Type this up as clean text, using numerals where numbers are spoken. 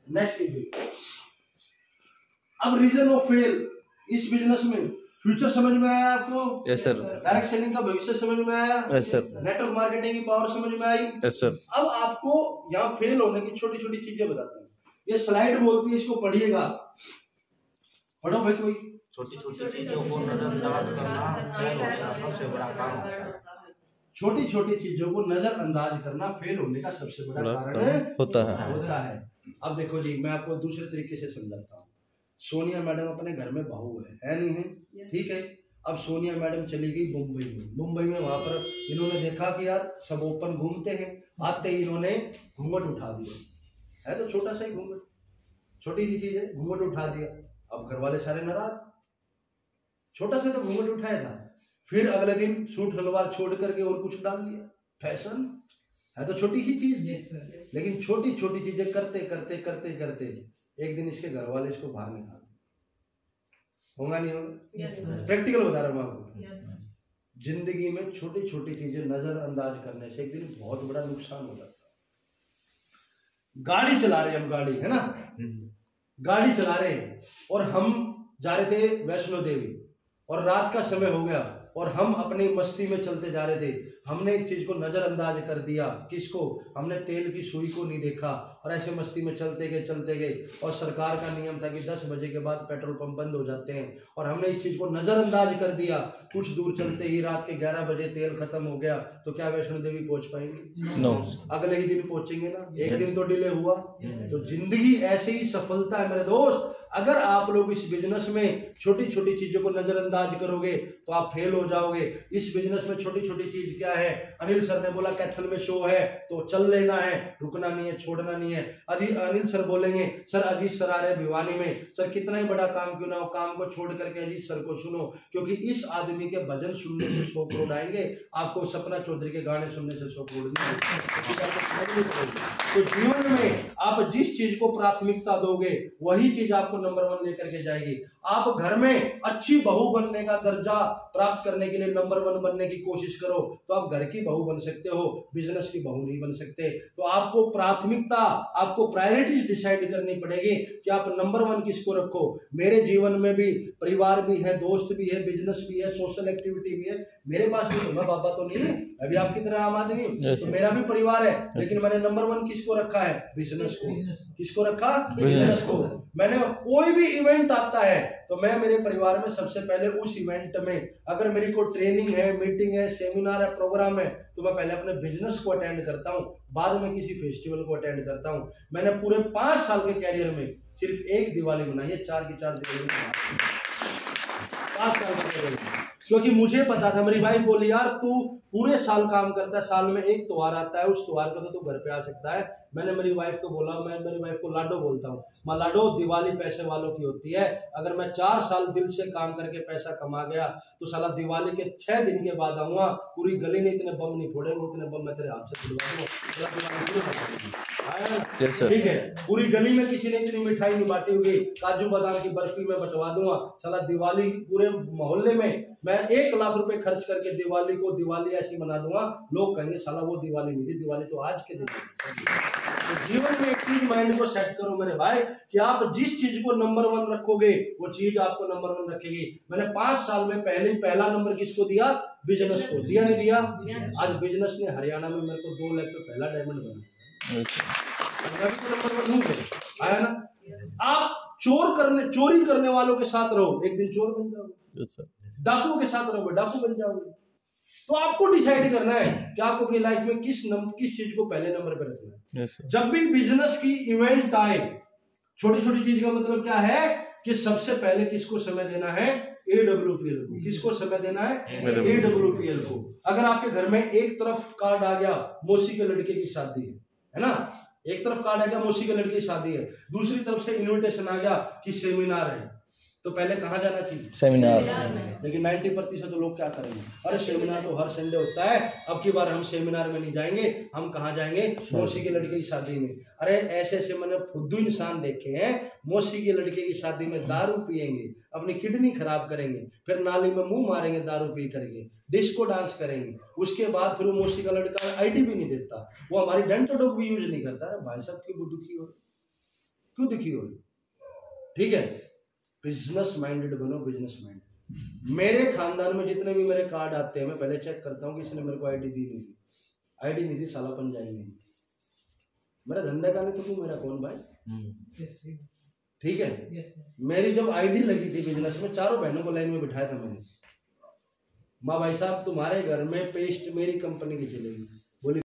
Next video. अब reason of fail इस business में, फ्यूचर समझ में आया आपको? Yes sir. डायरेक्ट सेलिंग का भविष्य समझ में आया? Yes sir. नेटवर्क मार्केटिंग की पावर समझ में आई? Yes sir. अब आपको यहाँ फेल होने की छोटी छोटी चीजें बताते हैं। ये स्लाइड बोलती है, इसको पढ़िएगा। पढ़ो भाई कोई। छोटी छोटी चीजों को नजरअंदाज करना फेल होने का सबसे बड़ा कारण होता है। छोटी छोटी चीजों को नजरअंदाज करना फेल होने का सबसे बड़ा कारण होता है। अब देखो जी, मैं आपको दूसरे तरीके से समझाता हूँ। सोनिया मैडम अपने घर में बहू है नहीं है? ठीक है। अब सोनिया मैडम चली गई मुंबई में। मुंबई में वहां पर इन्होंने देखा कि यार सब ओपन घूमते हैं, आते ही इन्होंने घूंघट उठा दिया। है तो छोटा सा ही घूंघट, छोटी सी चीज है, घूंघट उठा दिया। अब घर वाले सारे नाराज, छोटा सा तो घूंघट उठाया था। फिर अगले दिन सूट सलवार छोड़ करके और कुछ डाल दिया। फैशन है तो छोटी सी चीज, लेकिन छोटी छोटी चीजें करते करते करते करते एक दिन इसके घर वाले इसको बाहर निकाल होगा नहीं होगा? प्रैक्टिकल बता रहा हूं आपको। जिंदगी में छोटी छोटी चीजें नजरअंदाज करने से एक दिन बहुत बड़ा नुकसान हो जाता है। गाड़ी चला रहे हम, गाड़ी है ना, गाड़ी चला रहे हैं और हम जा रहे थे वैष्णो देवी और रात का समय हो गया और हम अपनी मस्ती में चलते जा रहे थे। हमने एक चीज को नजरअंदाज कर दिया। किसको? हमने तेल की सुई को नहीं देखा और ऐसे मस्ती में चलते गए और सरकार का नियम था कि 10 बजे के बाद पेट्रोल पंप बंद हो जाते हैं और हमने इस चीज को नजरअंदाज कर दिया। कुछ दूर चलते ही रात के 11 बजे तेल खत्म हो गया। तो क्या वैष्णो देवी पहुंच पाएंगे? नो। अगले ही दिन पहुंचेंगे ना, एक दिन तो डिले हुआ। तो जिंदगी ऐसे ही सफलता है मेरे दोस्त। अगर आप लोग इस बिजनेस में छोटी छोटी चीजों को नजरअंदाज करोगे तो आप फेल हो जाओगे। इस बिजनेस में छोटी छोटी चीज क्या है? अनिल सर ने बोला कैथल में शो है तो चल लेना है, रुकना नहीं है, छोड़ना नहीं है। अनिल सर बोलेंगे सर अजीत सर आ रहे भिवानी में, सर कितना ही बड़ा काम क्यों ना हो, काम को छोड़ करके अजीत सर को सुनो, क्योंकि इस आदमी के भजन सुनने से 100 करोड़ आएंगे। आपको सपना चौधरी के गाने सुनने से 100 करोड़ नहीं आएंगे। तो जीवन में आप जिस चीज को प्राथमिकता दोगे वही चीज आपको नंबर 1 लेकर के जाएगी। आप घर में अच्छी बहू बनने का दर्जा प्राप्त करने के लिए नंबर 1 बनने की कोशिश करो तो आप घर की बहू बन सकते हो, बिजनेस की बहू नहीं बन सकते। तो आपको प्राथमिकता, आपको प्रायोरिटीज डिसाइड करनी पड़ेगी कि आप नंबर 1 किसको रखो। मेरे जीवन में भी परिवार भी है, दोस्त भी है, बिजनेस भी है, सोशल एक्टिविटी भी है। मेरे पास भी मैं बाबा तो नहीं हूँ, अभी आपकी तरह आम आदमी हूँ, तो मेरा भी परिवार है, लेकिन मैंने नंबर 1 किसको रखा है? बिजनेस को। किसको रखा? बिजनेस को। मैंने कोई भी इवेंट आता है तो मैं मेरे परिवार में सबसे पहले उस इवेंट में, अगर मेरी कोई ट्रेनिंग है, मीटिंग है, सेमिनार है, प्रोग्राम है, तो मैं पहले अपने बिजनेस को अटेंड करता हूं, बाद में किसी फेस्टिवल को अटेंड करता हूं। मैंने पूरे 5 साल के कैरियर में सिर्फ एक दिवाली मनाई है, 4 की 4 दिवाली 5 साल के कैरियर में, क्योंकि मुझे पता था। मेरी वाइफ बोली यार तू पूरे साल काम करता है, साल में एक त्योहार आता है, उस त्योहार का तो तू घर पे आ सकता है। मैंने मेरी वाइफ को बोला, मैं मेरी वाइफ को लाडो बोलता हूँ, माँ लाडो दिवाली पैसे वालों की होती है। अगर मैं 4 साल दिल से काम करके पैसा कमा गया तो साला दिवाली के 6 दिन के बाद आऊंगा, पूरी गली ने इतने बम नहीं फोड़ेंगे, उतने बम मैं तेरे हाथ से दिलवा दूंगा। ठीक है, पूरी गली में किसी ने इतनी मिठाई नहीं बांटी होगी, काजू बादाम की बर्फी में बंटवा दूंगा। साला दिवाली पूरे मोहल्ले में मैं 1 लाख रुपए खर्च करके दिवाली को दिवाली ऐसी मना दूंगा, लोग कहेंगे साला वो दिवाली नहीं थी, दिवाली तो आज के दिन। तो जीवन में एक चीज माइंड को सेट करो मेरे भाई कि आप जिस चीज को नंबर 1 रखोगे वो चीज आपको नंबर 1 रखेगी। मैंने 5 साल में पहला नंबर किसको दिया? बिजनेस को। दिया नहीं दिया? आज बिजनेस ने हरियाणा में मेरे को 2 लाख पे पहला डायमंड बना आया ना। आप चोरी करने वालों के साथ रहो, एक दिन चोर बन जाओगे। डाकुओं के साथ रहोगे, डाकू बन जाओगे। तो आपको डिसाइड करना है कि आपको अपनी लाइफ में किस चीज को पहले नंबर पे रखना है। जब भी बिजनेस की इवेंट आए, छोटी छोटी चीज का मतलब क्या है कि सबसे पहले किसको समय देना है? AWPL को। किसको समय देना है? AWPL को। अगर आपके घर में एक तरफ कार्ड आ गया मौसी के लड़के की शादी है ना, एक तरफ कार्ड आ गया मौसी के लड़के की शादी है, दूसरी तरफ से इन्विटेशन आ गया कि सेमिनार है, तो पहले कहाँ जाना चाहिए? सेमिनार। लेकिन 90% तो लोग क्या करेंगे, अरे सेमिनार तो हर संडे होता है, अब की बार हम सेमिनार में नहीं जाएंगे, हम कहाँ जाएंगे? मौसी के लड़के की शादी में। अरे ऐसे ऐसे मैंने फुद्दू इंसान देखे हैं, मौसी के लड़के की शादी में दारू पियेंगे, अपनी किडनी खराब करेंगे, फिर नाली में मुंह मारेंगे दारू पी करके, डिस्को डांस करेंगे, उसके बाद फिर मौसी का लड़का ID भी नहीं देता, वो हमारी डेंटोडॉग भी यूज नहीं करता है। भाई साहब की दुखी हो, क्यों दुखी हो रही? ठीक है, बिजनेस माइंडेड बनो, बिजनेस माइंड। मेरे खानदान में जितने भी मेरे कार्ड आते हैं मैं पहले चेक करता हूँ कि इसने मेरे को आईडी दी नहीं दी। आईडी नहीं दी सालापन जाएंगे। मेरा धंधा का नहीं तो तू मेरा कौन भाई? ठीक है। मेरी जब आईडी लगी थी बिजनेस में, चारों बहनों को लाइन में बिठाया था मैंने। माँ भाई साहब तुम्हारे घर में पेस्ट मेरी कंपनी की चलेगी,